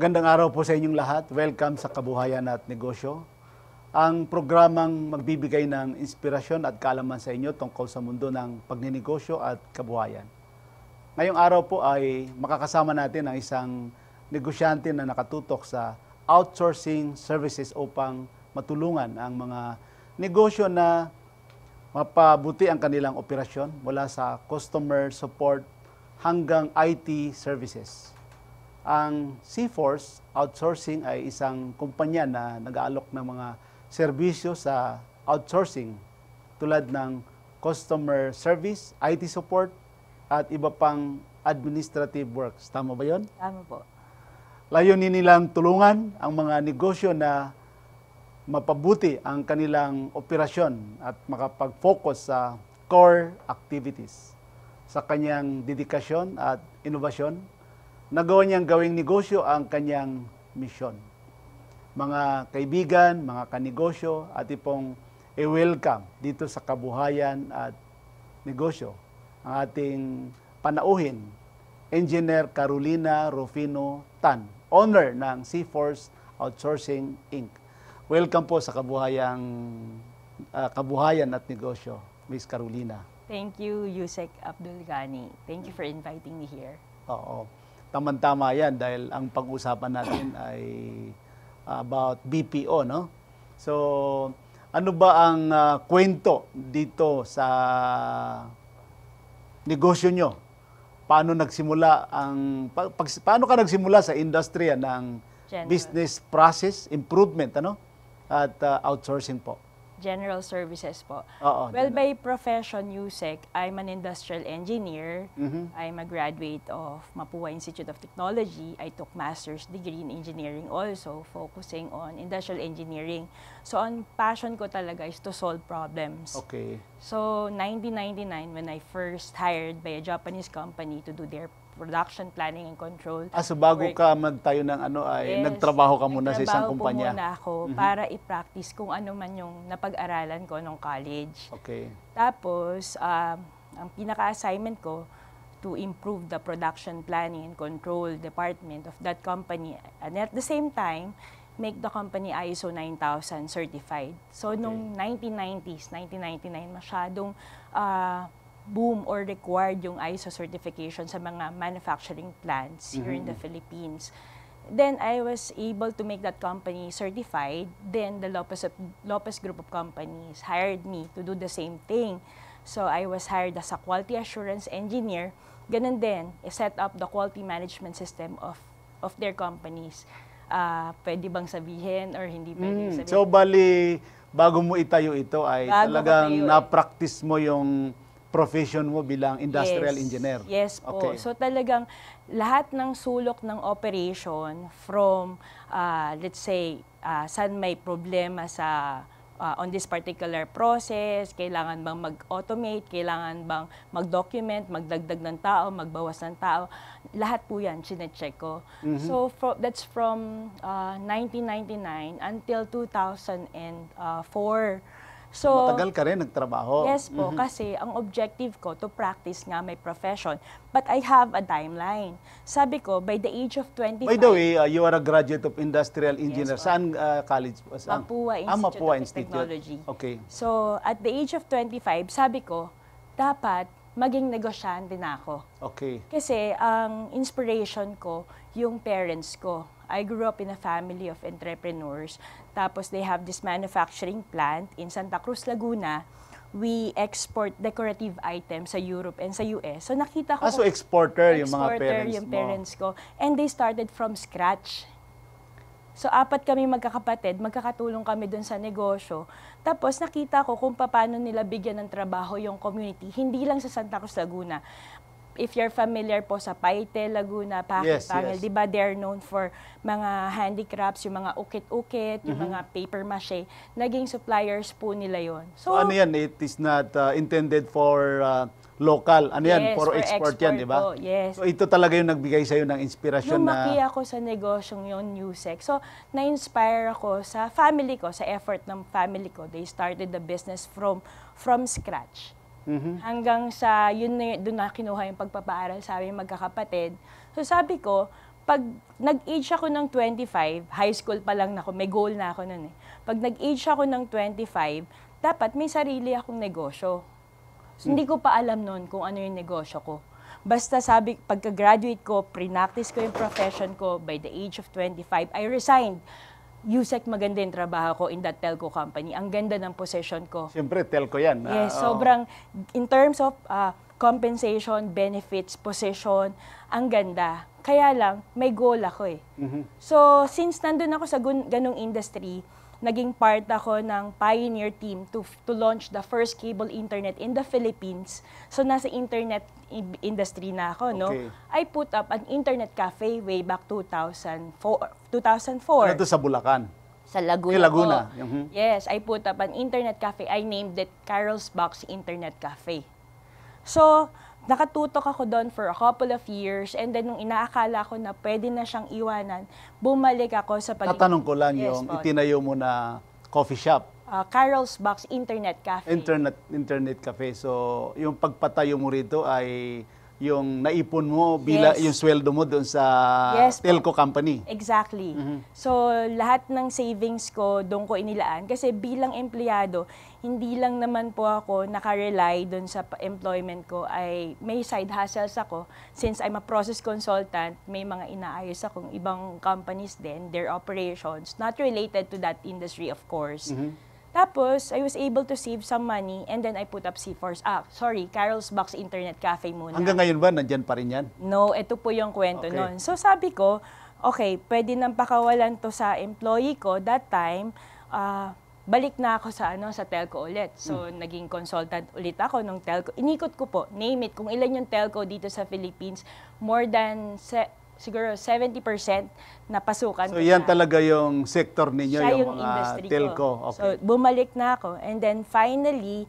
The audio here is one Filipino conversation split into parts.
Magandang araw po sa inyong lahat. Welcome sa Kabuhayan at Negosyo. Ang programang magbibigay ng inspirasyon at kaalaman sa inyo tungkol sa mundo ng pagninegosyo at kabuhayan. Ngayong araw po ay makakasama natin ang isang negosyante na nakatutok sa outsourcing services upang matulungan ang mga negosyo na mapabuti ang kanilang operasyon mula sa customer support hanggang IT services. Ang C-Force Outsourcing ay isang kumpanya na nag-aalok ng mga serbisyo sa outsourcing tulad ng customer service, IT support, at iba pang administrative works. Tama ba yun? Tama po. Layunin nilang tulungan ang mga negosyo na mapabuti ang kanilang operasyon at makapag-focus sa core activities. Sa kanyang dedikasyon at inobasyon, nagawa niyang gawing negosyo ang kanyang misyon. Mga kaibigan, mga kanegosyo, at ipong i-welcome dito sa Kabuhayan at Negosyo ang ating panauhin, Engineer Carolina Rufino Tan, owner ng C-Force Outsourcing Inc. Welcome po sa Kabuhayan at Negosyo, Miss Carolina. Thank you, Yusek Abdulgani. Thank you for inviting me here. Oo. Tama-tama yan dahil ang pag-usapan natin ay about BPO, no? So, ano ba ang kwento dito sa negosyo nyo? Paano nagsimula paano ka nagsimula sa industriya ng business process improvement, ano? At outsourcing po? General services po. Oo, Well, by profession, Yusek, I'm an industrial engineer. Mhm. I'm a graduate of Mapua Institute of Technology. I took master's degree in engineering also, focusing on industrial engineering. So, ang passion ko talaga is to solve problems. Okay. So, 1999, when I first hired by a Japanese company to do their production planning and control. So bago work. ka magtayo ng Yes, nagtrabaho ka muna sa isang kumpanya? Nagtrabaho po muna ako para i-practice kung ano man yung napag-aralan ko nung college. Okay. Tapos, ang pinaka-assignment ko to improve the production planning and control department of that company. And at the same time, make the company ISO 9000 certified. So, nung 1990s, 1999, masyadong boom or required yung ISO certification sa mga manufacturing plants here in the Philippines. Then I was able to make that company certified. Then the Lopez Group of Companies hired me to do the same thing. So I was hired as a quality assurance engineer. Ganun din, i-set up the quality management system of their companies. Pwede bang sabihin or hindi pwede sabihin? So bali, bago mo itayo ito ay talagang na-practice mo yung profession mo bilang industrial engineer. Yes po. Okay. So talagang lahat ng sulok ng operation from, let's say, saan may problema sa on this particular process, kailangan bang mag-automate, kailangan bang mag-document, magdagdag ng tao, magbawas ng tao, lahat po yan, chinecheck ko. So that's from 1999 until 2004. So, matagal ka rin nagtrabaho. Yes po, kasi ang objective ko to practice nga my profession. But I have a timeline. Sabi ko, by the age of 25... By the way, you are a graduate of industrial engineer. Yes, saan college? Saan? Mapua Institute of Institute. Technology. Okay. So, at the age of 25, sabi ko, dapat maging negosyante na ako. Okay. Kasi ang inspiration ko, yung parents ko. I grew up in a family of entrepreneurs. Tapos they have this manufacturing plant in Santa Cruz, Laguna. We export decorative items sa Europe and sa US. So nakita ko... So exporter yung mga parents ko. And they started from scratch. So 4 kami magkakapatid, magkakatulong kami dun sa negosyo. Tapos nakita ko kung paano nila bigyan ng trabaho yung community, hindi lang sa Santa Cruz, Laguna. If you're familiar po sa Paite, Laguna, Pangil, yes. Di ba they're known for mga handicrafts, yung mga ukit-ukit, yung mga paper mache. Naging suppliers po nila yon. So ano yan? It is not intended for local. Ano yan? Yes, for export yan, di ba? Yes. So ito talaga yung nagbigay sa'yo ng inspirasyon Lumaki ako sa negosyong yun, Yusek. So, na-inspire ako sa family ko, sa effort ng family ko. They started the business from scratch. Hanggang sa, doon na kinuha yung pagpapaaral sa aming magkakapatid. So sabi ko, pag nag-age ako ng 25, high school pa lang ako, may goal na ako nun eh. Pag nag-age ako ng 25, dapat may sarili akong negosyo. So, hindi ko pa alam nun kung ano yung negosyo ko. Basta sabi, pagka-graduate ko, pre-practice ko yung profession ko, by the age of 25, I resigned. USEC, maganda yung trabaho ko in that telco company. Ang ganda ng position ko. Siyempre, telco yan. Yes, Oo. sobrang, in terms of compensation, benefits, position, ang ganda. Kaya lang, may goal ako eh. So, since nandun ako sa ganung industry, naging part ako ng pioneer team to launch the first cable internet in the Philippines. So, nasa internet industry na ako, no? Okay. I put up an internet cafe way back 2004. Ano to sa Bulacan? Sa Laguna. Sa Laguna. po. Mhm. Yes, I put up an internet cafe. I named it Carol's Box Internet Cafe. So, nakatutok ako doon for a couple of years, and then nung inaakala ko na pwede na siyang iwanan, bumalik ako sa Tatanong ko lang Yes, yung po. itinayo mo na coffee shop, Carol's Box Internet Cafe. internet cafe. So, yung pagpatayo mo rito ay yung naipon mo bila Yes. yung sweldo mo doon sa Yes, po. telco company. Exactly. So, lahat ng savings ko doon ko inilaan. Kasi bilang empleyado, hindi lang naman po ako nakarely doon sa employment ko. Ay may side hustles ako. Since I'm a process consultant, may mga inaayos akong ibang companies din, their operations, not related to that industry, of course. Tapos, I was able to save some money, and then I put up Carol's Box Internet Cafe muna. Hanggang ngayon ba, nandyan pa rin yan? No, ito po yung kwento Okay. nun. So sabi ko, okay, pwede nang pakawalan to sa employee ko. That time, balik na ako sa telco ulit. So naging consultant ulit ako nung telco. Inikot ko po, name it, kung ilan yung telco dito sa Philippines, more than siguro 70% na pasukan So, ko yan na. talaga yung sector ninyo, Siya yung mga industry telco. ko. Okay. So, bumalik na ako. And then, finally,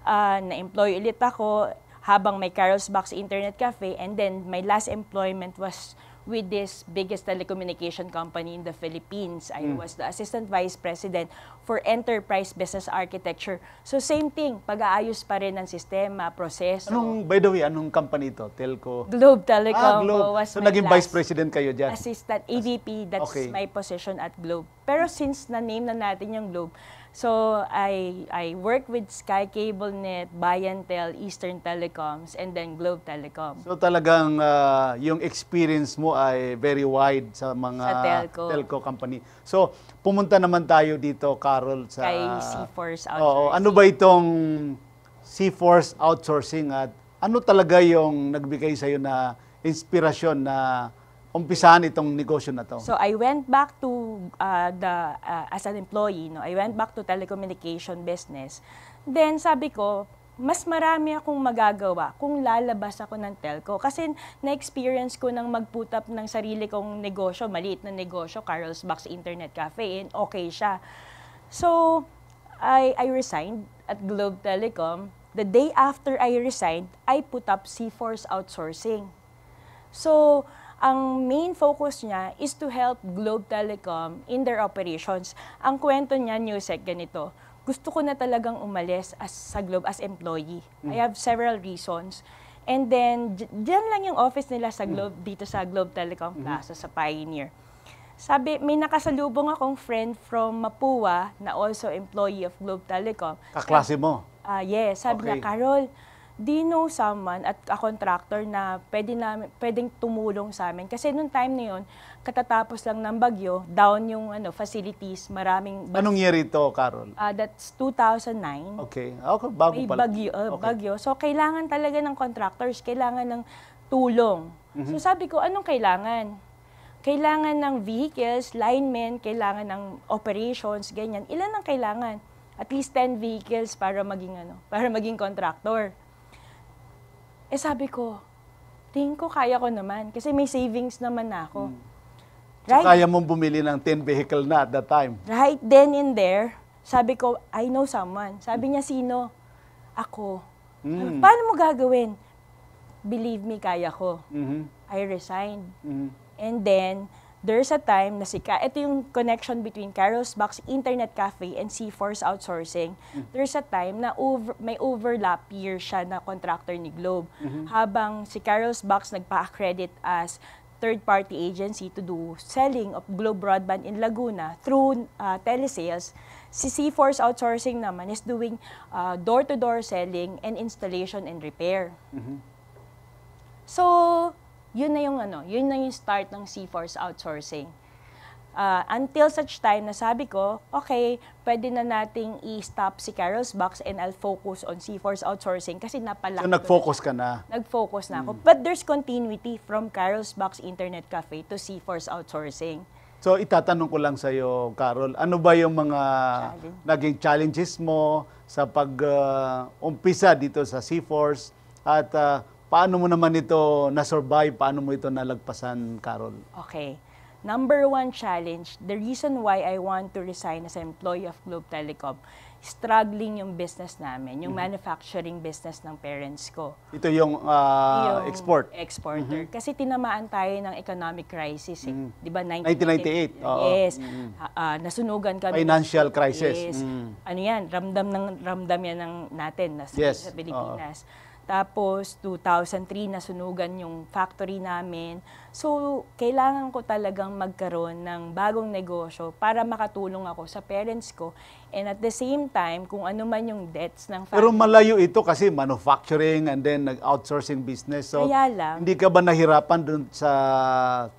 na-employ ulit ako habang may Carol's Box Internet Cafe. And then, my last employment was with this biggest telecommunication company in the Philippines. I was the Assistant Vice President for Enterprise Business Architecture. So, same thing. Pag-aayos pa rin ng sistema, proseso. By the way, anong company to? Telco? Globe Telecom Globe. was So, my naging last Vice President kayo dyan? Assistant, AVP, that's Okay. my position at Globe. Pero since na-name na natin yung Globe, so I work with Sky CableNet, Bayantel, Eastern Telecoms, and then Globe Telecom. So talagang yung experience mo ay very wide sa mga Sa telco. company. So pumunta naman tayo dito, Carol, sa Kay C-Force Oo, Outsourcing. ano ba itong C-Force Outsourcing at ano talaga yung nagbigay sa iyo na inspirasyon na umpisahan itong negosyo na to? So I went back to as an employee, no. I went back to telecommunication business. Then sabi ko, mas marami akong magagawa kung lalabas ako ng telco. Kasi na-experience ko nang mag-put up ng sarili kong negosyo, maliit na negosyo, Carol's Box Internet Cafe, and okay siya. So I resigned at Globe Telecom. The day after I resigned, I put up C-Force Outsourcing. So, ang main focus niya is to help Globe Telecom in their operations. Ang kwento niya, Newsec, ganito. Gusto ko na talagang umalis sa Globe as employee. I have several reasons. And then, diyan lang yung office nila sa Globe, dito sa Globe Telecom Plaza, sa Pioneer. Sabi, may nakasalubong akong friend from Mapua na also employee of Globe Telecom. Kaklase mo? Yes, sabi Okay. niya, Carol, do you know someone at a contractor na pwedeng tumulong sa amin? Kasi nung time na yun, katatapos lang ng bagyo, down yung facilities, maraming... Anong year ito, Carol? That's 2009. Okay. Okay, bago May pala. bagyo, Okay. bagyo. So, kailangan talaga ng contractors, kailangan ng tulong. So, sabi ko, anong kailangan? Kailangan ng vehicles, linemen, kailangan ng operations, ganyan. Ilan ang kailangan? At least 10 vehicles para maging contractor. Sabi ko, tingin ko kaya ko naman kasi may savings naman na ako. So, kaya mong bumili ng 10 vehicle na at that time? Right then and there, sabi ko, I know someone. Sabi niya, sino? Ako. Paano mo gagawin? Believe me, kaya ko. I resigned. And then, there's a time na ito yung connection between Carol's Box Internet Cafe and C-Force Outsourcing. There's a time na may overlap year siya na contractor ni Globe. Habang si Carol's Box nagpa-accredit as third-party agency to do selling of Globe Broadband in Laguna through telesales. Si C-Force Outsourcing naman is doing door-to-door selling and installation and repair. So, yun na yung start ng C-Force Outsourcing. Until such time na sabi ko, okay, pwede na nating i-stop si Carol's Box and I'll focus on C-Force Outsourcing kasi napalaki. So, nag-focus ka na? Nag-focus na ako. But there's continuity from Carol's Box Internet Cafe to C-Force Outsourcing. So, itatanong ko lang sa iyo, Carol, ano ba yung mga naging challenges mo sa pag-umpisa dito sa C-Force at paano mo naman ito na-survive, paano mo ito nalagpasan, Carol? Okay. Number one challenge, the reason why I want to resign as an employee of Globe Telecom, struggling yung business namin, yung manufacturing business ng parents ko. Ito yung export? Exporter. Kasi tinamaan tayo ng economic crisis. Di ba? 1998. Yes. Nasunugan kami. Financial crisis. Yes. Ano yan? Ramdam yan natin sa Pilipinas. Tapos, 2003, nasunugan yung factory namin. So, kailangan ko talagang magkaroon ng bagong negosyo para makatulong ako sa parents ko. And at the same time, kung ano man yung debts ng family. Pero malayo ito kasi manufacturing and then nag-outsourcing business. So, kaya lang, hindi ka ba nahirapan dun sa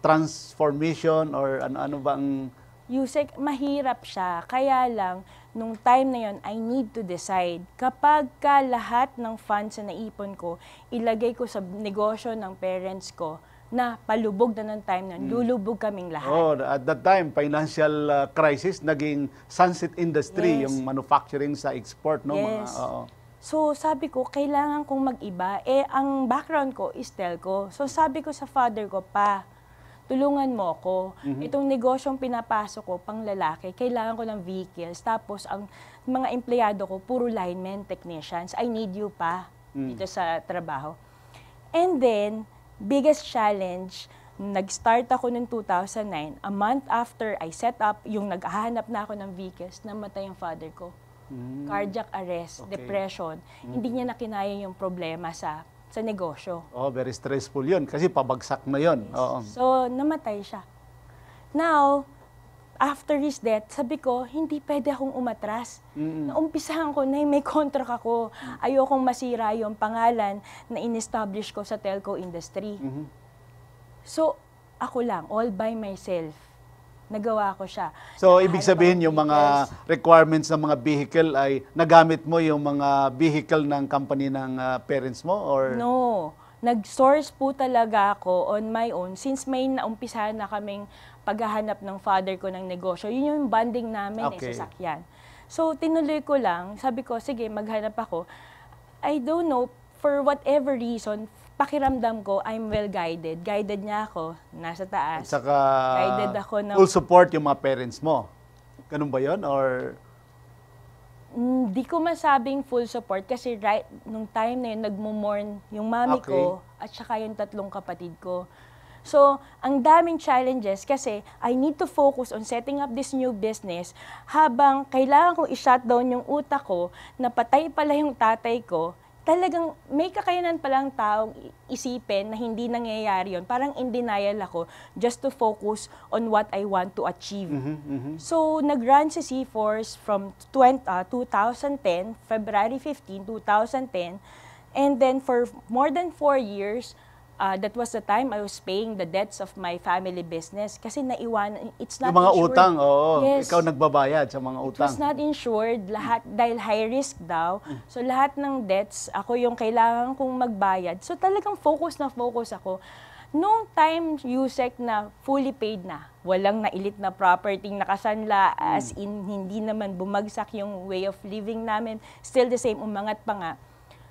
transformation or ano ba ang... Yusek, mahirap siya. Kaya lang, nung time na yon, I need to decide. Kapag lahat ng funds na naipon ko, ilagay ko sa negosyo ng parents ko, na palubog na ng time na lulubog kaming lahat. Oh, at that time, financial crisis, naging sunset industry, yung manufacturing sa export. No? Yes. So, sabi ko, kailangan kong mag-iba. Ang background ko is telco. So, sabi ko sa father ko, pa, tulungan mo ko. Itong negosyong pinapasok ko, pang lalaki, kailangan ko ng vehicles. Tapos, ang mga empleyado ko, puro linemen, technicians. I need you pa dito sa trabaho. And then, biggest challenge, nag-start ako noong 2009. A month after I set up, yung naghahanap na ako ng vehicles, namatay yung father ko. Cardiac arrest, depression. Hindi niya nakinaya yung problema sa negosyo. Oh, very stressful yun kasi pabagsak na yun. Yes. So, namatay siya. Now, after his death, sabi ko, hindi pwede akong umatras. Naumpisahan ko na may contract ako. Ayokong masira yung pangalan na in-establish ko sa telco industry. So, ako lang, all by myself. Nagawa ko siya. So, ibig sabihin yung mga requirements ng mga vehicle ay nagamit mo yung mga vehicle ng company ng parents mo? Or? No. Nag-source po talaga ako on my own since may naumpisahan na kaming paghahanap ng father ko ng negosyo. Yun yung bonding namin sasakyan. So, tinuloy ko lang. Sabi ko, sige, maghanap ako. I don't know, for whatever reason, pakiramdam ko, I'm well guided. Guided niya ako, nasa taas. At saka guided ako ng full support yung mga parents mo. Ganun ba yun? Or... Hindi ko masabing full support kasi nung time na yun, nagmumorn yung mami ko at saka yung 3 kapatid ko. So, ang daming challenges kasi I need to focus on setting up this new business habang kailangan kong i-shutdown yung utak ko na patay pala yung tatay ko. Talagang may kakayanan palang taong isipin na hindi nangyayari yun. Parang in denial ako just to focus on what I want to achieve. So, nag-run si C-Force from 2010, February 15, 2010. And then for more than 4 years, that was the time I was paying the debts of my family business kasi naiwan, it's not yung mga insured. utang, oo. Yes. Ikaw nagbabayad sa mga utang. It was not insured, lahat, dahil high risk daw. So lahat ng debts, ako yung kailangan kong magbayad. So talagang focus na focus ako. Noong time, Yusek, na fully paid na, walang nailit na property nakasanla, as in hindi naman bumagsak yung way of living namin, still the same, umangat pa nga.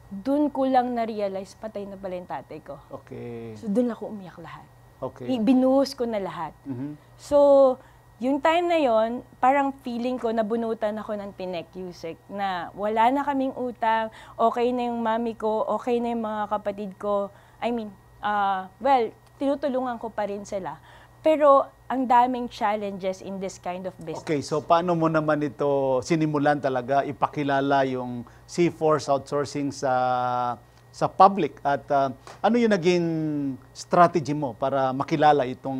Doon ko lang na-realize, patay na pala yung tatay ko. Okay. So, doon ako umiyak lahat. Okay. Binuhos ko na lahat. So, yung time na yon, parang feeling ko, nabunutan ako ng tinek, Yusek, na wala na kaming utang, okay na yung mami ko, okay na yung mga kapatid ko. I mean, well, tinutulungan ko pa rin sila. Pero, ang daming challenges in this kind of business. Okay, so paano mo naman ito sinimulan talaga, ipakilala yung C-Force Outsourcing sa sa public at ano yung naging strategy mo para makilala itong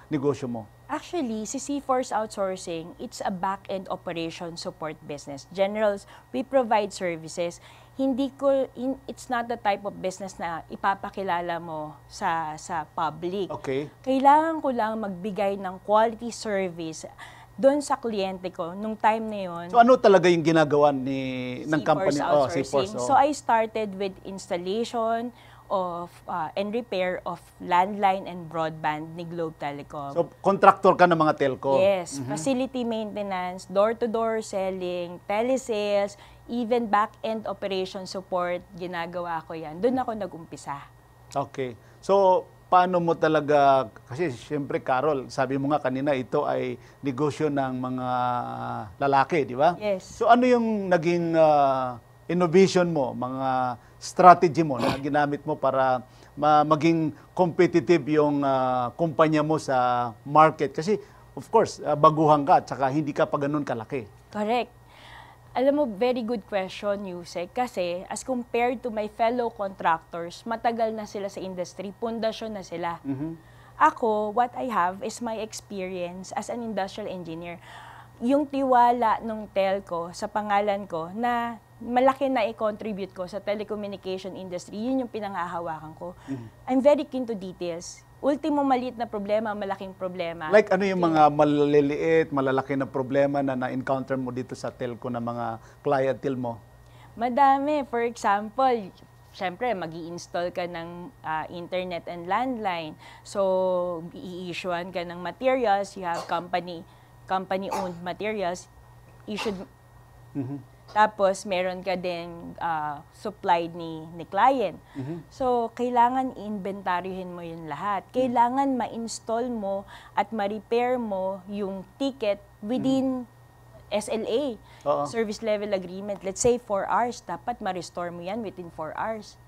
negosyo mo? Actually, si C-Force Outsourcing, it's a back-end operation support business. Generals, we provide services. It's not the type of business na ipapakilala mo sa public. Okay. Kailangan ko lang magbigay ng quality service doon sa kliyente ko nung time na yon. So ano talaga yung ginagawa ng company? C-Force Outsourcing. So I started with installation of and repair of landline and broadband ni Globe Telecom. So contractor ka ng mga telco? Yes, facility maintenance, door-to-door selling, telesales, even back-end operation support, ginagawa ko yan. Doon ako nag-umpisa. Okay. So paano mo talaga, kasi siyempre Carol, sabi mo nga kanina ito ay negosyo ng mga lalaki, di ba? Yes. So ano yung naging innovation mo, mga strategy mo na ginamit mo para maging competitive yung kumpanya mo sa market? Kasi of course, baguhan ka at saka hindi ka pa ganun kalaki. Correct. Alam mo, very good question, Yusek. Kasi as compared to my fellow contractors, matagal na sila sa industry, pundasyon na sila. Ako, what I have is my experience as an industrial engineer. Yung tiwala ng telco sa pangalan ko na malaki na i-contribute ko sa telecommunication industry, yun yung pinanghahawakan ko. I'm very keen to details. Ultimo, maliit na problema, malaking problema. Like ano yung mga maliliit, malalaki na problema na na-encounter mo dito sa telco na mga clientele mo? Madami. For example, syempre, mag-i-install ka ng internet and landline. So, i-issuean ka ng materials. You have company-owned materials issued. Tapos, meron ka din supplied ni client. So, kailangan i-inventaryohin mo yun lahat. Kailangan ma-install mo at ma-repair mo yung ticket within SLA, Service Level Agreement. Let's say 4 hours, dapat ma-restore mo yan within 4 hours.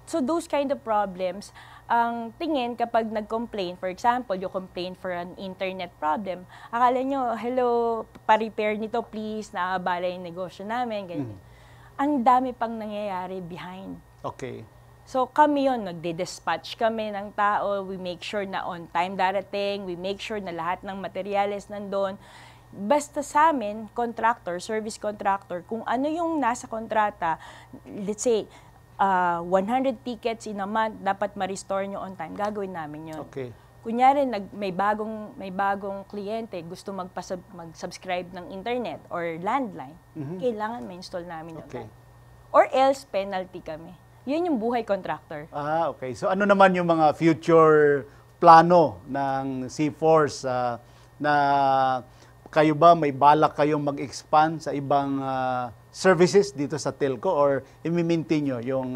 So, those kind of problems, ang tingin kapag nag-complain, for example, you complain for an internet problem, akala nyo, hello, pa-repair nito please, nakabala yung negosyo namin, ganyan. Ang dami pang nangyayari behind. Okay. So kami yun, nagde-dispatch kami ng tao, we make sure na on time darating, we make sure na lahat ng materyales nandun. Basta sa amin, contractor, service contractor, kung ano yung nasa kontrata, let's say, 100 tickets in a month, dapat ma-restore nyo on time, gagawin namin yun. Okay. Kunyari, may bagong kliyente, gusto mag-subscribe ng internet or landline, kailangan ma-install namin Okay. yun. Or else, penalty kami. Yun yung buhay contractor. Okay. So ano naman yung mga future plano ng C-Force na kayo ba may balak kayong mag-expand sa ibang services dito sa telco or i-maintain nyo yung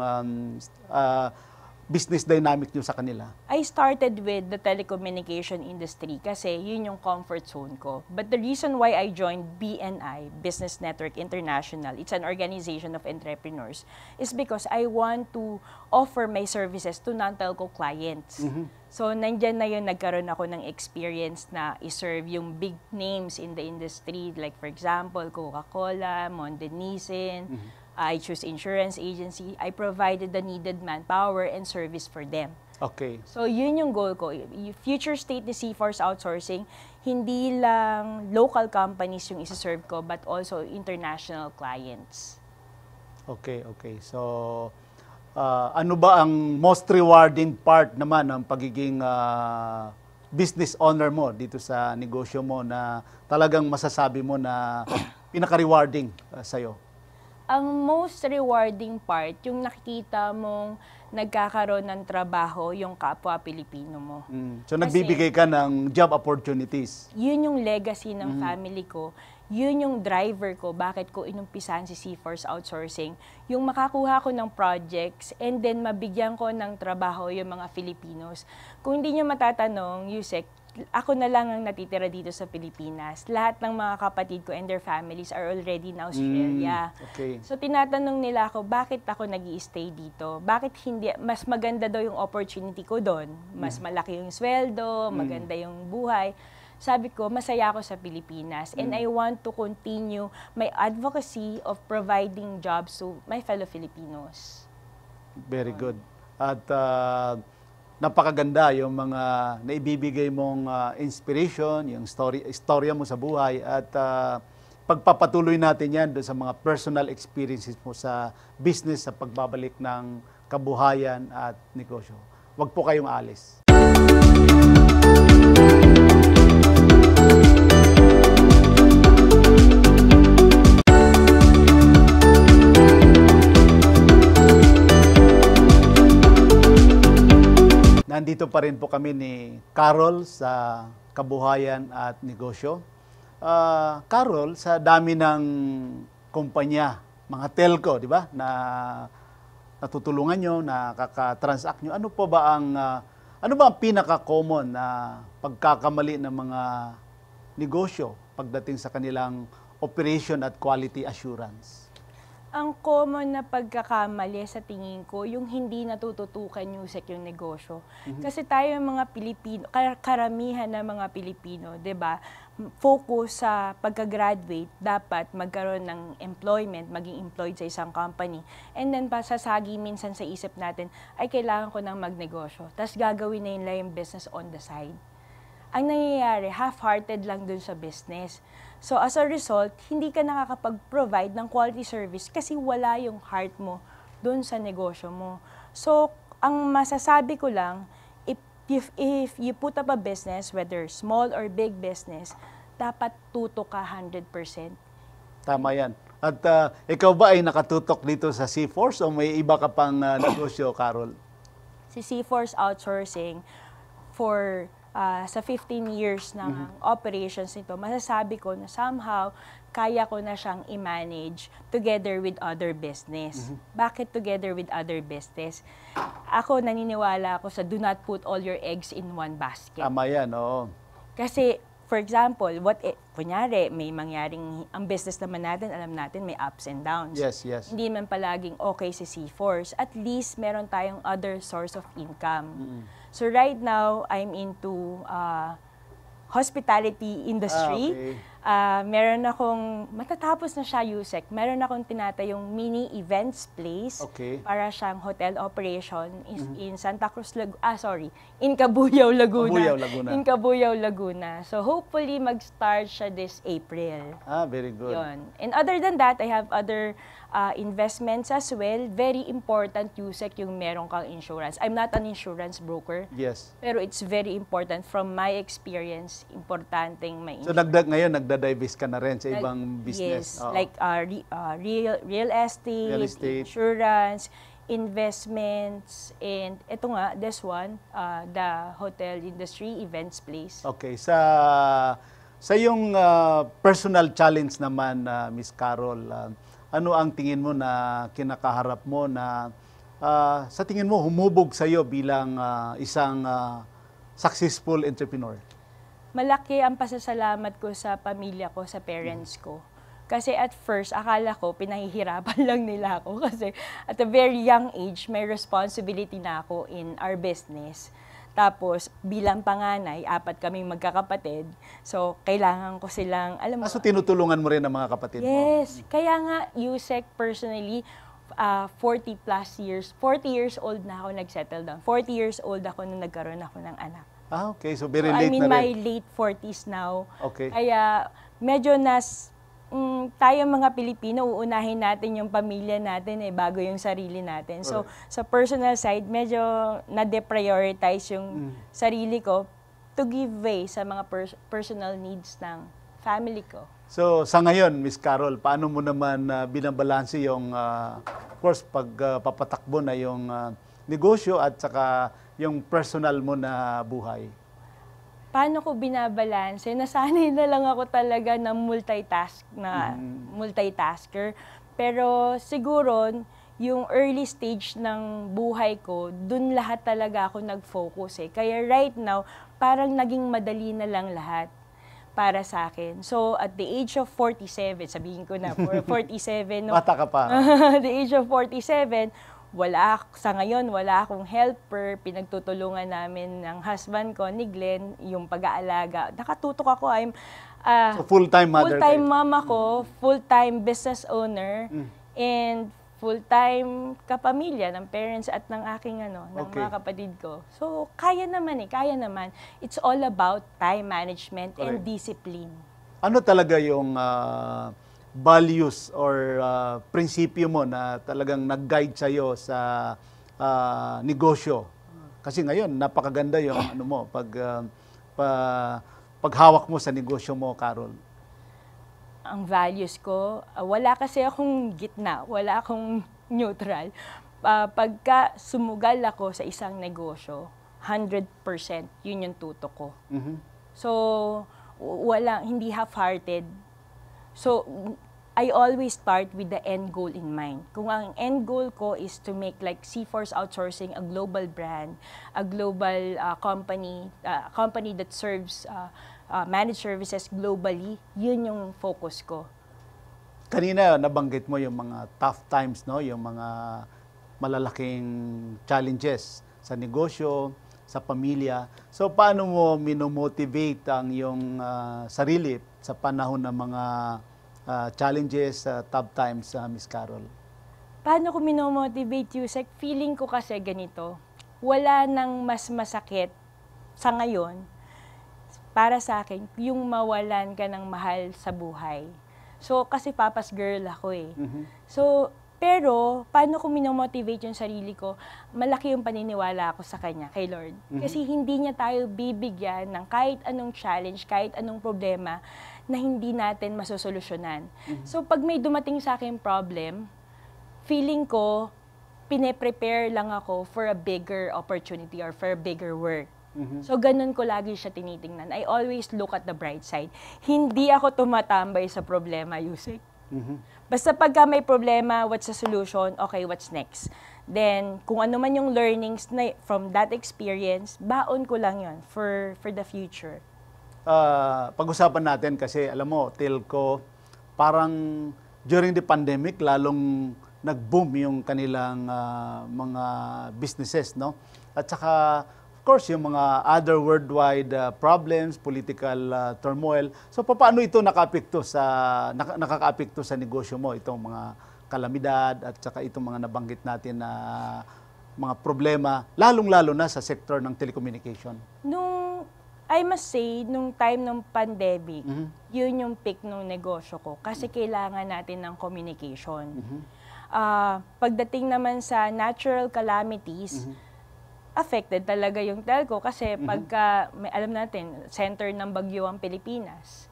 business dynamic nyo sa kanila? I started with the telecommunication industry kasi yun yung comfort zone ko. But the reason why I joined BNI, Business Network International, it's an organization of entrepreneurs, is because I want to offer my services to non-telco clients. So, nandyan na yun, nagkaroon ako ng experience na i-serve yung big names in the industry. Like, for example, Coca-Cola, Mondenisin, I Choose Insurance Agency. I provided the needed manpower and service for them. Okay. So, yun yung goal ko. Future state ni C-Force Outsourcing, hindi lang local companies yung isa-serve ko, but also international clients. Okay, okay. So, ano ba ang most rewarding part naman ng pagiging business owner mo dito sa negosyo mo na talagang masasabi mo na pinaka-rewarding sa'yo? Ang most rewarding part, yung nakikita mong nagkakaroon ng trabaho yung kapwa Pilipino mo. So, nagbibigay ka ng job opportunities. Yun yung legacy ng family ko. Yun yung driver ko, bakit ko inumpisahan si C-Force Outsourcing. Yung makakuha ko ng projects and then mabigyan ko ng trabaho yung mga Filipinos. Kung hindi nyo matatanong, Yusek, ako na lang ang natitira dito sa Pilipinas. Lahat ng mga kapatid ko and their families are already in Australia. Okay. So tinatanong nila ako, bakit ako nag-i-stay dito? Bakit hindi, mas maganda daw yung opportunity ko doon? Mas malaki yung sweldo, maganda yung buhay. Sabi ko, masaya ako sa Pilipinas and I want to continue my advocacy of providing jobs to my fellow Filipinos. Very good. At napakaganda yung mga naibibigay mong inspiration, yung istorya mo sa buhay at pagpapatuloy natin yan doon sa mga personal experiences mo sa business, sa pagbabalik ng kabuhayan at negosyo. Huwag po kayong alis. Nandito pa rin po kami ni Carol sa Kabuhayan at Negosyo. Carol, sa dami ng kumpanya, mga telco, di ba, na natutulungan nyo, nakaka-transact nyo, ano ba ang pinaka-common na pagkakamali ng mga negosyo pagdating sa kanilang operation at quality assurance? Ang common na pagkakamali sa tingin ko, yung hindi natututukan yung negosyo. Kasi tayo mga Pilipino, karamihan ng mga Pilipino, 'di ba? Focus sa pagka-graduate, dapat magkaroon ng employment, maging employed sa isang company. And then pasasagi minsan sa isip natin, ay kailangan ko nang magnegosyo. Tapos gagawin na yun lang yung business on the side. Ang nangyayari, half-hearted lang dun sa business. So as a result, hindi ka nakakapag-provide ng quality service kasi wala yung heart mo dun sa negosyo mo. So ang masasabi ko lang, if you put up a business, whether small or big business, dapat tutok ka 100%. Tama yan. At ikaw ba ay nakatutok dito sa C-Force o may iba ka pang negosyo, Carol? Si C-Force Outsourcing, sa 15 years ng operations nito, masasabi ko na somehow kaya ko na siyang i-manage together with other business. Bakit together with other business? Ako, naniniwala ako sa do not put all your eggs in one basket. Tama yan, oo. Kasi, for example, kunyari, may mangyaring, ang business naman natin, alam natin, may ups and downs. Yes, yes. Hindi man palaging okay si C-Force. At least, meron tayong other source of income. So right now, I'm into hospitality industry. Okay. Meron akong, matatapos na siya, Yusek, meron akong tinatayong mini events place. Okay. Para siyang hotel operation in Santa Cruz, in Cabuyao, Laguna. Cabuyao, Laguna. In Cabuyao, Laguna. So hopefully mag-start siya this April. Very good. Yun. And other than that, I have other investments as well. Very important, Yusek, yung meron kang insurance. I'm not an insurance broker. Yes. Pero it's very important from my experience, importanteng may So ngayon nagda-divest ka na rin sa ibang business. Yes, like real estate, insurance, investments, and ito nga, this one, the hotel industry, events place. Okay, sa yung personal challenge naman, Miss Carol, ano ang tingin mo na kinakaharap mo na sa tingin mo humubog sa iyo bilang isang successful entrepreneur? Malaki ang pasasalamat ko sa pamilya ko, sa parents ko. Kasi at first, akala ko, pinahihirapan lang nila ako. Kasi at a very young age, may responsibility na ako in our business. Tapos, bilang panganay, 4 kaming magkakapatid. So, kailangan ko silang, alam mo... So, tinutulungan mo rin ang mga kapatid mo? Yes. Kaya nga, Yusek, personally, 40 years old na ako nag-settle down. 40 years old ako nung nagkaroon ako ng anak. Okay. So, very late na rin. I'm in my late 40s now. Okay. Kaya, medyo tayo mga Pilipino, uunahin natin yung pamilya natin bago yung sarili natin. So, sa personal side, medyo na-deprioritize yung sarili ko to give way sa mga personal needs ng family ko. So, sa ngayon, Miss Carol, paano mo naman binabalanse yung, of course, pagpapatakbo na yung negosyo at saka yung personal mo na buhay? Paano ko binabalanse? Nasanay na lang ako talaga na multitasker. Pero siguro, yung early stage ng buhay ko, dun lahat talaga ako nag-focus. Kaya right now, parang naging madali na lang lahat para sa akin. So, at the age of 47, sabihin ko na, 47. No? Bata ka pa. At the age of 47, sa ngayon, wala akong helper. Pinagtutulungan namin ng husband ko, ni Glenn, yung pag-aalaga. Nakatutok ako. I'm so full-time mother. Full-time mom ako, full-time business owner. And full-time kapamilya ng parents at ng aking ng Okay. mga kapatid ko. So, kaya naman. It's all about time management and Correct. discipline. Ano talaga yung values or prinsipyo mo na talagang nag-guide sa'yo sa negosyo? Kasi ngayon, napakaganda yung paghawak mo sa negosyo mo, Carol. Ang values ko, wala kasi akong gitna, wala akong neutral. Pagka sumugal ako sa isang negosyo, 100% yun yung tutok ko. Mhm. So, hindi half-hearted. So, I always start with the end goal in mind. Kung ang end goal ko is to make like C-Force Outsourcing a global brand, a global company that serves managed services globally, yun yung focus ko. Kanina nabanggit mo yung mga tough times, no? Yung mga malalaking challenges sa negosyo, sa pamilya. So paano mo minomotivate ang yung sarili sa panahon ng mga challenges, tough times, Miss Carol? Paano ko minomotivate, Yusek? Feeling ko kasi ganito, wala nang mas masakit sa ngayon para sa akin, yung mawalan ka ng mahal sa buhay. So, kasi papa's girl ako eh. Mhm. So, pero, paano ko minomotivate yung sarili ko? Malaki yung paniniwala ako sa Kanya, kay Lord. Kasi hindi niya tayo bibigyan ng kahit anong challenge, kahit anong problema na hindi natin masosolusyonan. So, pag may dumating sa akin problem, feeling ko, pine-prepare lang ako for a bigger opportunity or for a bigger work. So, ganun ko lagi siya tinitingnan. I always look at the bright side. Hindi ako tumatambay sa problema, Yusek. Basta pagka may problema, what's the solution? Okay, what's next? Then, kung ano man yung learnings from that experience, baon ko lang yun for the future. Pag-usapan natin kasi, alam mo, Telco, parang during the pandemic, lalong nag-boom yung kanilang mga businesses, no? At saka, of course, yung mga other worldwide problems, political turmoil. So, paano ito nakakaapekto sa negosyo mo, itong mga kalamidad at saka itong mga nabanggit natin na mga problema, lalong-lalo na sa sector ng telecommunication? I must say, nung time ng pandemic, yun yung peak ng negosyo ko kasi kailangan natin ng communication. Pagdating naman sa natural calamities, affected talaga yung telco kasi pagka, alam natin, center ng bagyo ang Pilipinas,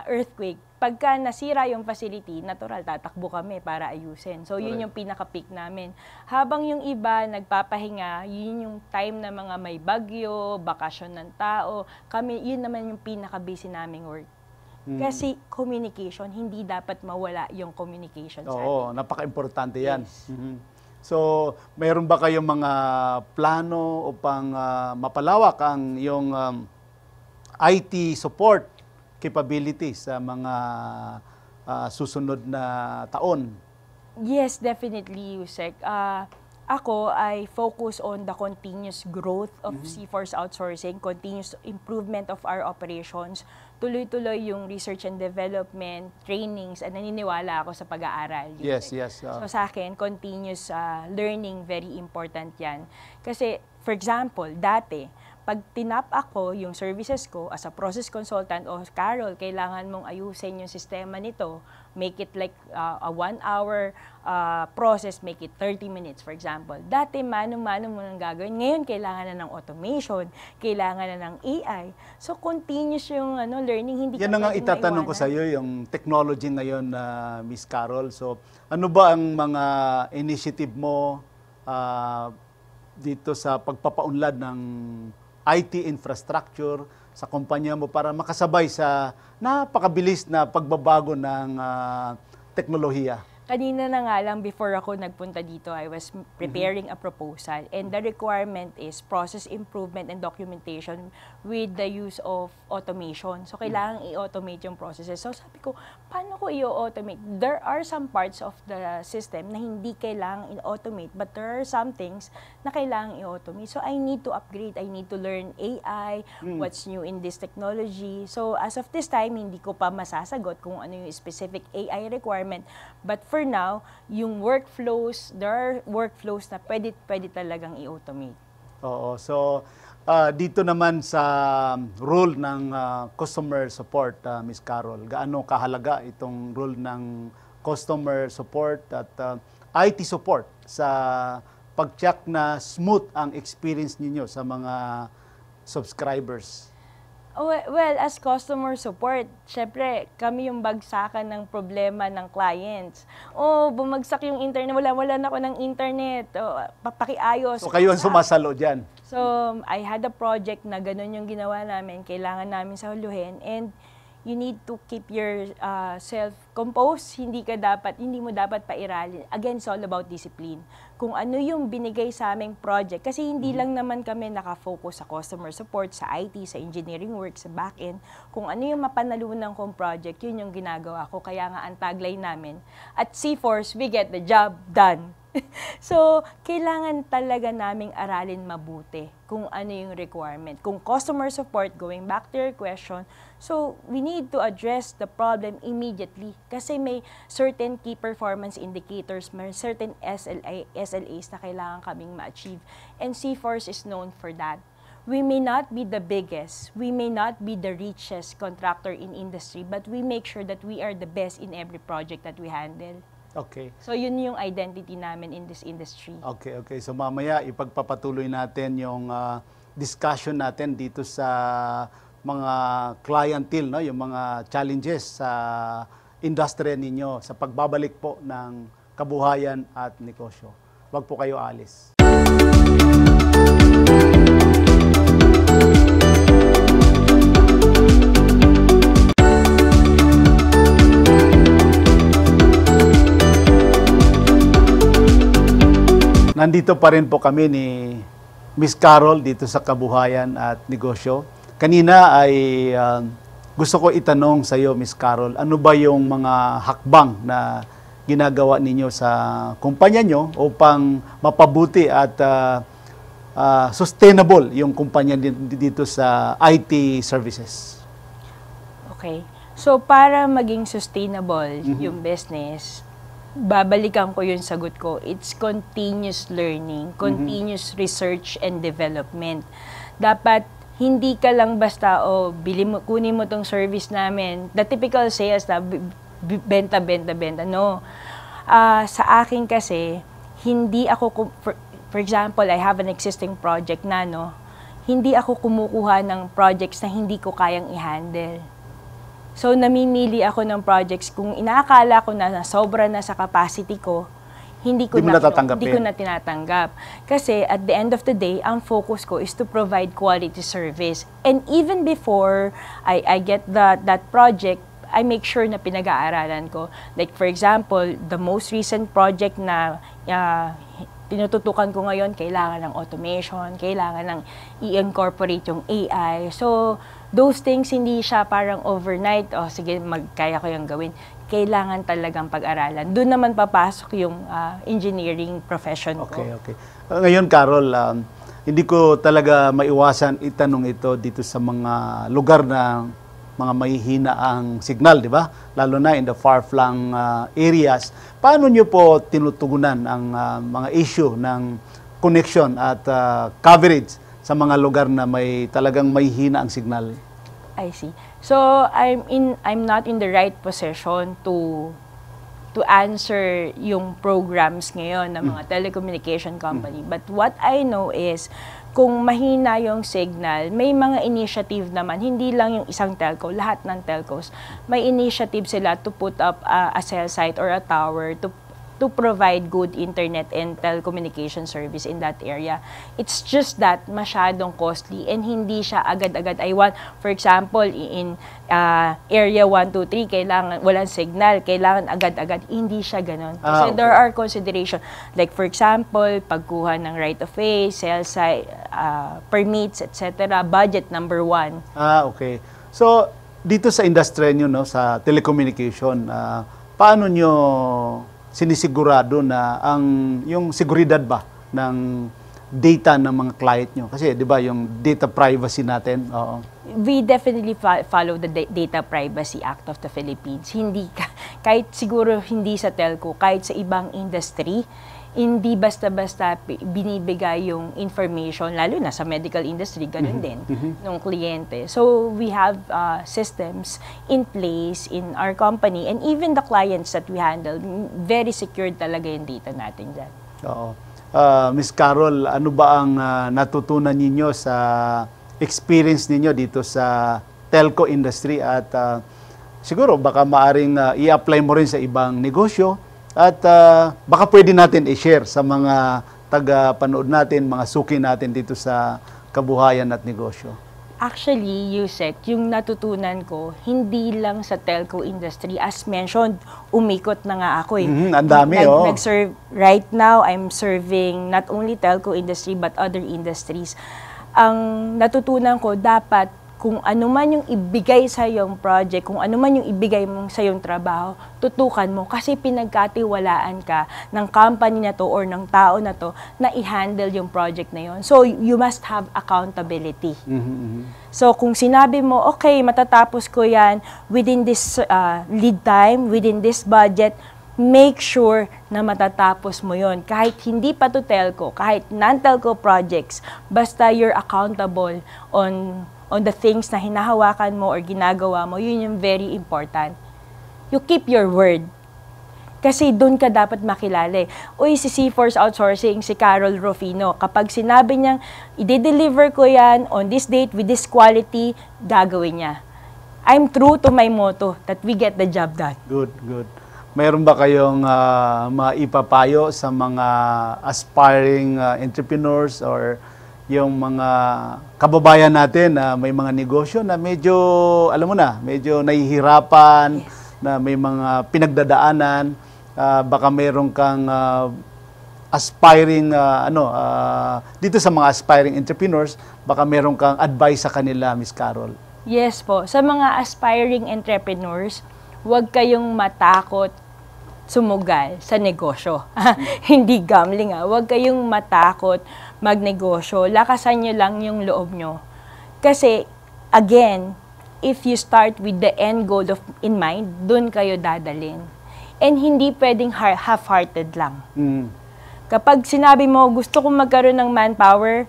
earthquake, pagka nasira yung facility, natural, tatakbo kami para ayusin. So, yun yung pinaka-peak namin. Habang yung iba nagpapahinga, yun yung time na mga may bagyo, bakasyon ng tao, yun naman yung pinaka-busy naming work. Kasi communication, hindi dapat mawala yung communication sa atin. Oo, napaka-importante yan. Yes. So, mayroon ba kayong mga plano upang mapalawak ang yung IT support capabilities sa mga susunod na taon? Yes, definitely, Yusek. Ako, I focus on the continuous growth of C-Force Outsourcing, continuous improvement of our operations, tuloy-tuloy yung research and development, trainings, at naniniwala ako sa pag-aaral. Yes. So sa akin, continuous learning, very important yan. Kasi, for example, dati, pag tinap ako yung services ko as a process consultant, o Carol, kailangan mong ayusin yung sistema nito, make it like a 1-hour process, make it 30 minutes, for example. Dati, mano-mano mo nang gagawin. Ngayon, kailangan na ng automation, kailangan na ng AI. So, continuous yung learning. Hindi Yan na nga itatanong ko sa iyo, yung technology ngayon, Miss Carol. So, ano ba ang mga initiative mo dito sa pagpapaunlad ng IT infrastructure sa kumpanya mo para makasabay sa napakabilis na pagbabago ng teknolohiya? Kanina na nga lang, before ako nagpunta dito, I was preparing a proposal, and the requirement is process improvement and documentation with the use of automation. So, kailangan i-automate yung processes. So, sabi ko, paano ko i-automate? There are some parts of the system na hindi kailangang i-automate, but there are some things na kailangang i-automate. So, I need to upgrade. I need to learn AI, what's new in this technology. So, as of this time, hindi ko pa masasagot kung ano yung specific AI requirement. But for for now, yung workflows, there are workflows na pwede talagang i-automate. Oo. So, dito naman sa role ng customer support, Ms. Carol, gaano kahalaga itong role ng customer support at IT support sa pag-check na smooth ang experience ninyo sa mga subscribers? Well, as customer support, syempre, kami yung bagsakan ng problema ng clients. Bumagsak yung internet, wala na ako ng internet, papakiayos. So, kayo ang sumasalo dyan? So, I had a project na ganun yung ginawa namin, kailangan namin sahuluhin, and you need to keep your self composed. Hindi mo dapat pairalin. Again, it's all about discipline. Kung ano yung binigay sa aming project, kasi hindi lang naman kami nakafocus sa customer support, sa IT, sa engineering work, sa back-end. Kung ano yung mapanalunan kong project, yun yung ginagawa ko. Kaya nga ang tagline namin, at C-Force, we get the job done. So, kailangan talaga naming aralin mabuti kung ano yung requirement. Kung customer support, going back to your question, so we need to address the problem immediately kasi may certain key performance indicators, may certain SLAs na kailangan kaming ma-achieve. And C-Force is known for that. We may not be the biggest, we may not be the richest contractor in industry, but we make sure that we are the best in every project that we handle. Okay. So, yun yung identity namin in this industry. Okay. So, mamaya ipagpapatuloy natin yung discussion natin dito sa mga clientele, no? Yung mga challenges sa industriya ninyo sa pagbabalik po ng kabuhayan at negosyo. Huwag po kayo alis. Nandito pa rin po kami ni Ms. Carol dito sa Kabuhayan at Negosyo. Kanina ay gusto ko itanong sa iyo, Ms. Carol, ano ba yung mga hakbang na ginagawa ninyo sa kumpanya nyo upang mapabuti at sustainable yung kumpanya dito sa IT services? Okay. So, para maging sustainable yung business, babalikan ko yung sagot ko. It's continuous learning, continuous research and development. Dapat hindi ka lang basta, kunin mo tong service namin. The typical sales na benta. No. Sa akin kasi, hindi ako, for example, I have an existing project na, no, hindi ako kumukuha ng projects na hindi ko kayang i-handle. So, namimili ako ng projects kung inaakala ko na sobra na sa capacity ko, hindi ko na tinatanggap. Kasi at the end of the day, ang focus ko is to provide quality service. And even before I get that project, I make sure na pinag-aaralan ko. Like for example, the most recent project na tinututukan ko ngayon, kailangan ng automation, kailangan ng i-incorporate yung AI. So, those things, hindi siya parang overnight, sige, kaya ko yung gawin. Kailangan talagang pag-aralan. Doon naman papasok yung engineering profession ko. Okay. Ngayon, Carol, hindi ko talaga maiwasan itanong ito dito sa mga lugar na mga mahihina ang signal, di ba? Lalo na in the far-flung areas. Paano nyo po tinutugunan ang mga issue ng connection at coverage sa mga lugar na talagang mahihina ang signal? I see. So I'm not in the right position to answer yung programs ngayon ng mga telecommunication company. But what I know is, kung mahina yung signal, may mga initiative naman, hindi lang yung isang telco, lahat ng telcos, may initiative sila to put up a cell site or a tower to provide good internet and telecommunication service in that area. It's just that masyadong costly and hindi siya agad-agad. For example, in area 1, 2, 3, kailangan walang signal, kailangan agad-agad. Hindi siya ganun. Kasi there are consideration. Like for example, pagkuha ng right of way, cell site, permits, etc. Budget number 1. Okay. So, dito sa industry nyo, no, sa telecommunication, paano nyo sinisigurado na yung seguridad ba ng data ng mga client nyo? Kasi, di ba, yung data privacy natin, oo. We definitely follow the Data Privacy Act of the Philippines. Hindi kahit siguro hindi sa telco, kahit sa ibang industry, hindi basta-basta binibigay yung information, lalo na sa medical industry, ganun din, ng kliyente. So, we have systems in place in our company and even the clients that we handle, very secured talaga yung data natin dyan. Oo. Miss Carol, ano ba ang natutunan ninyo sa experience ninyo dito sa telco industry at siguro baka maaring i-apply mo rin sa ibang negosyo at baka pwede natin i-share sa mga taga-panood natin, mga suki natin dito sa kabuhayan at negosyo? Actually, Yusek, yung natutunan ko, hindi lang sa telco industry. As mentioned, umikot na nga ako eh. Ang dami, Nag-serve, right now, I'm serving not only telco industry but other industries. Ang natutunan ko, dapat kung ano man yung ibigay sa yung project, kung ano man yung ibigay mo sa yung trabaho, tutukan mo kasi pinagkatiwalaan ka ng company na to or ng tao na to na i-handle yung project na yon. So, you must have accountability. So, kung sinabi mo, okay, matatapos ko yan within this lead time, within this budget, make sure na matatapos mo yon. Kahit hindi pa to telco, kahit non-telco projects, basta you're accountable on the things na hinahawakan mo or ginagawa mo, yun yung very important. You keep your word. Kasi doon ka dapat makilala. Uy, si C-Force Outsourcing, si Carol Rufino, kapag sinabi niyang, i-deliver ko yan on this date with this quality, gagawin niya. I'm true to my motto that we get the job done. Good, good. Mayroon ba kayong maipapayo sa mga aspiring entrepreneurs or yung mga kababayan natin na may mga negosyo na medyo, alam mo na, medyo nahihirapan, na may mga pinagdadaanan, baka mayroon kang aspiring, dito sa mga aspiring entrepreneurs, baka mayroon kang advice sa kanila, Miss Carol. Yes po. Sa mga aspiring entrepreneurs, huwag kayong matakot sumugal sa negosyo. Hindi gambling huwag kayong matakot magnegosyo. Lakasan nyo lang yung loob nyo. Kasi, again, if you start with the end goal in mind, dun kayo dadalin. And hindi pwedeng half-hearted lang. Kapag sinabi mo, gusto kong magkaroon ng manpower,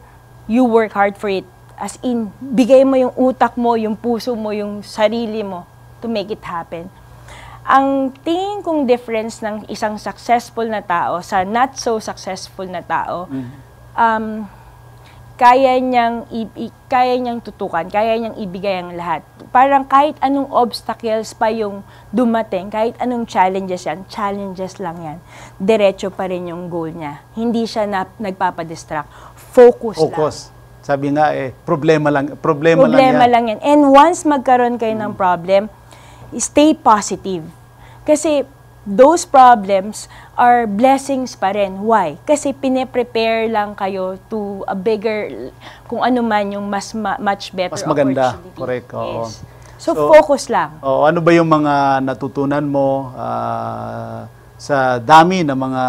you work hard for it. As in, bigay mo yung utak mo, yung puso mo, yung sarili mo to make it happen. Ang tingin kong difference ng isang successful na tao sa not so successful na tao, kaya niyang tutukan, kaya niyang ibigay ang lahat. Parang kahit anong obstacles pa yung dumating, kahit anong challenges yan, challenges lang yan. Diretso pa rin yung goal niya. Hindi siya nagpapadistract. Focus lang. Sabi nga problema lang lang yan. And once magkaroon kayo ng problem, stay positive. Kasi those problems are blessings pa rin. Why? Kasi pine-prepare lang kayo to a bigger, kung ano man yung much better mas maganda. Opportunity. Correct. Yes. So, focus lang. Ano ba yung mga natutunan mo sa dami ng mga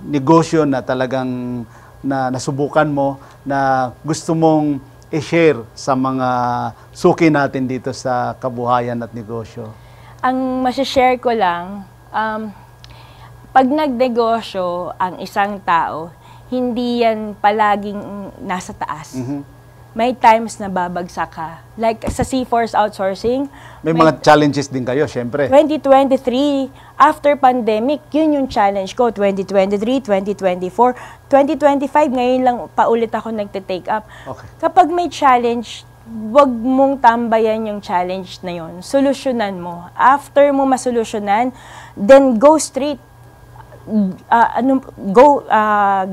negosyo na talagang nasubukan mo na gusto mong i-share sa mga suki natin dito sa kabuhayan at negosyo? Ang masashare ko lang, pag nagnegosyo ang isang tao, hindi yan palaging nasa taas. May times na babagsak ka. Like sa C-Force Outsourcing, may mga challenges din kayo, syempre. 2023, after pandemic, yun yung challenge ko. 2023, 2024, 2025, ngayon lang paulit ako nagte-take up. Okay. Kapag may challenge, wag mong tambayan yung challenge na yun. Solusyonan mo. After mo masolusyonan, then go straight.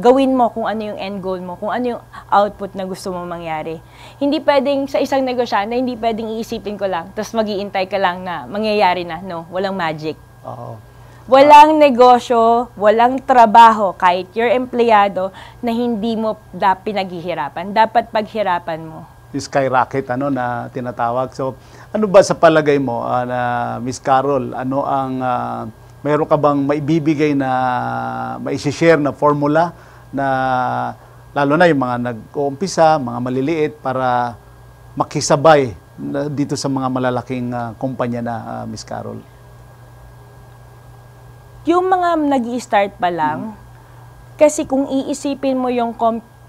Gawin mo kung ano yung end goal mo, kung ano yung output na gusto mong mangyari. Hindi pwedeng sa isang negosyante, hindi pwedeng iisipin ko lang, tapos mag-iintay ka lang na mangyayari na. No, walang magic. Walang negosyo, walang trabaho, kahit you're empleyado, na hindi mo pinaghihirapan. Dapat paghirapan mo. Skyrocket na tinatawag. So, ano ba sa palagay mo, Miss Carol, ano ang mayroon ka bang maibibigay na maisi-share na formula na lalo na yung mga nag-uumpisa, mga maliliit para makisabay dito sa mga malalaking kumpanya na Miss Carol? Yung mga nag-i-start pa lang, kasi kung iisipin mo yung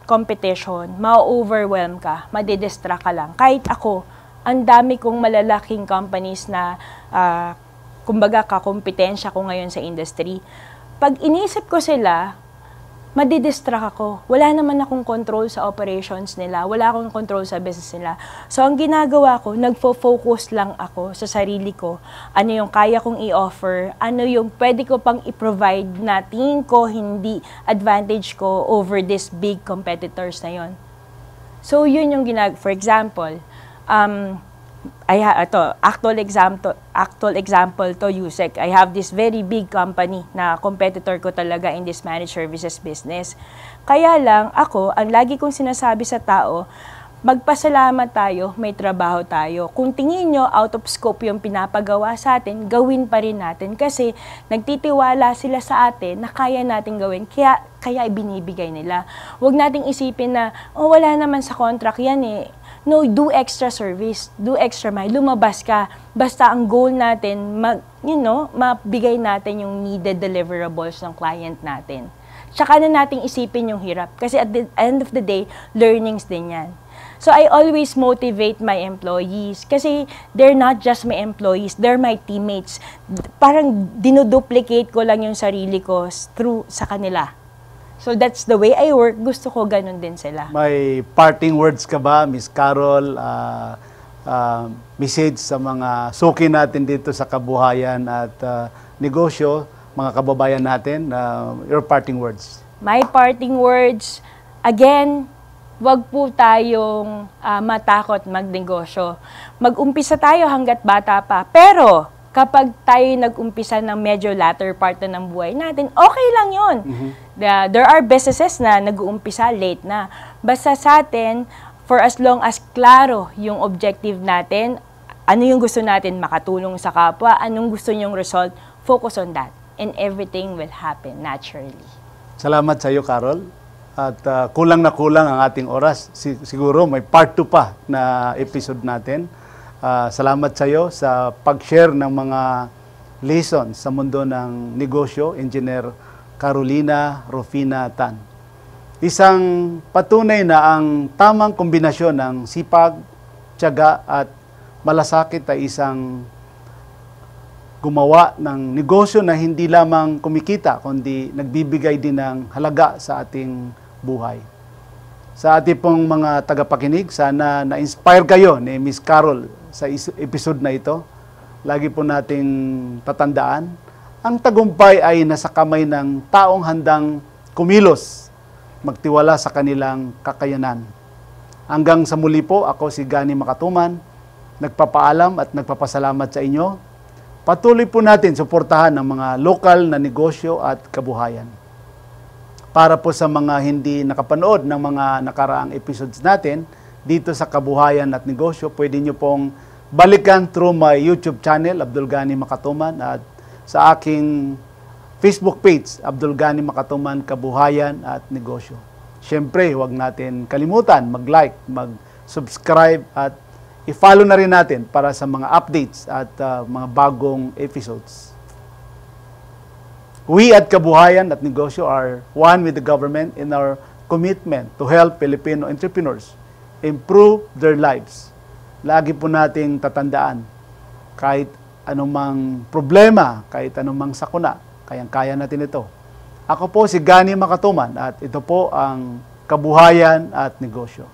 competition, ma-overwhelm ka, madidistract ka lang. Kahit ako, ang dami kong malalaking companies na, kumbaga, kakompetensya ko ngayon sa industry. Pag inisip ko sila, madidistract ako. Wala naman akong control sa operations nila. Wala akong control sa business nila. So, ang ginagawa ko, nagfo-focus lang ako sa sarili ko. Ano yung kaya kong i-offer, ano yung pwede ko pang i-provide na tingin ko hindi advantage ko over these big competitors na yon. So, yun yung for example, actual example to USEC. I have this very big company na competitor ko talaga in this managed services business. Kaya lang ako, ang lagi kong sinasabi sa tao, magpasalamat tayo, may trabaho tayo. Kung tingin nyo out of scope yung pinapagawa sa atin, gawin pa rin natin kasi nagtitiwala sila sa atin na kaya natin gawin, kaya ibinibigay nila. Huwag nating isipin na, wala naman sa contract yan eh. No, do extra service, do extra mile, lumabas ka. Basta ang goal natin, mabigay natin yung needed deliverables ng client natin. Tsaka na nating isipin yung hirap. Kasi at the end of the day, learnings din yan. So I always motivate my employees kasi they're not just my employees, they're my teammates. Parang dinuduplicate ko lang yung sarili ko through sa kanila. So that's the way I work. Gusto ko ganun din sila. May parting words ka ba, Miss Carol? Message sa mga suki natin dito sa kabuhayan at negosyo, mga kababayan natin, your parting words. My parting words, again, wag po tayong matakot magnegosyo. Mag-umpisa tayo hanggat bata pa. Pero kapag tayo nag-umpisa ng medyo latter part na ng buhay natin, okay lang yun. There are businesses na nag-uumpisa late na. Basta sa atin, for as long as klaro yung objective natin, ano yung gusto natin makatulong sa kapwa, anong gusto nyong result, focus on that. And everything will happen naturally. Salamat sa iyo, Carol. At kulang na kulang ang ating oras. Siguro may part 2 pa na episode natin. Salamat sa iyo sa pag-share ng mga lessons sa mundo ng negosyo, Engineer Carolina Rufina Tan. Isang patunay na ang tamang kombinasyon ng sipag, tiyaga at malasakit ay isang gumawa ng negosyo na hindi lamang kumikita, kundi nagbibigay din ng halaga sa ating buhay. Sa ating pong mga tagapakinig, sana na-inspire kayo ni Miss Carol sa episode na ito. Lagi po nating tatandaan, ang tagumpay ay nasa kamay ng taong handang kumilos, magtiwala sa kanilang kakayanan. Hanggang sa muli po, ako si Gani Makatuman, nagpapaalam at nagpapasalamat sa inyo. Patuloy po natin suportahan ang mga lokal na negosyo at kabuhayan. Para po sa mga hindi nakapanood ng mga nakaraang episodes natin, dito sa Kabuhayan at Negosyo, pwede nyo pong balikan through my YouTube channel, Abdul Gani Makatuman, at sa aking Facebook page, Abdul Gani Makatuman, Kabuhayan at Negosyo. Siyempre, huwag natin kalimutan mag-like, mag-subscribe at i-follow na rin natin para sa mga updates at mga bagong episodes. We at Kabuhayan at Negosyo are one with the government in our commitment to help Filipino entrepreneurs improve their lives. Lagi po nating tatandaan, kahit anumang problema, kahit anumang sakuna, kayang-kaya natin ito. Ako po si Gani Makatuman at ito po ang Kabuhayan at Negosyo.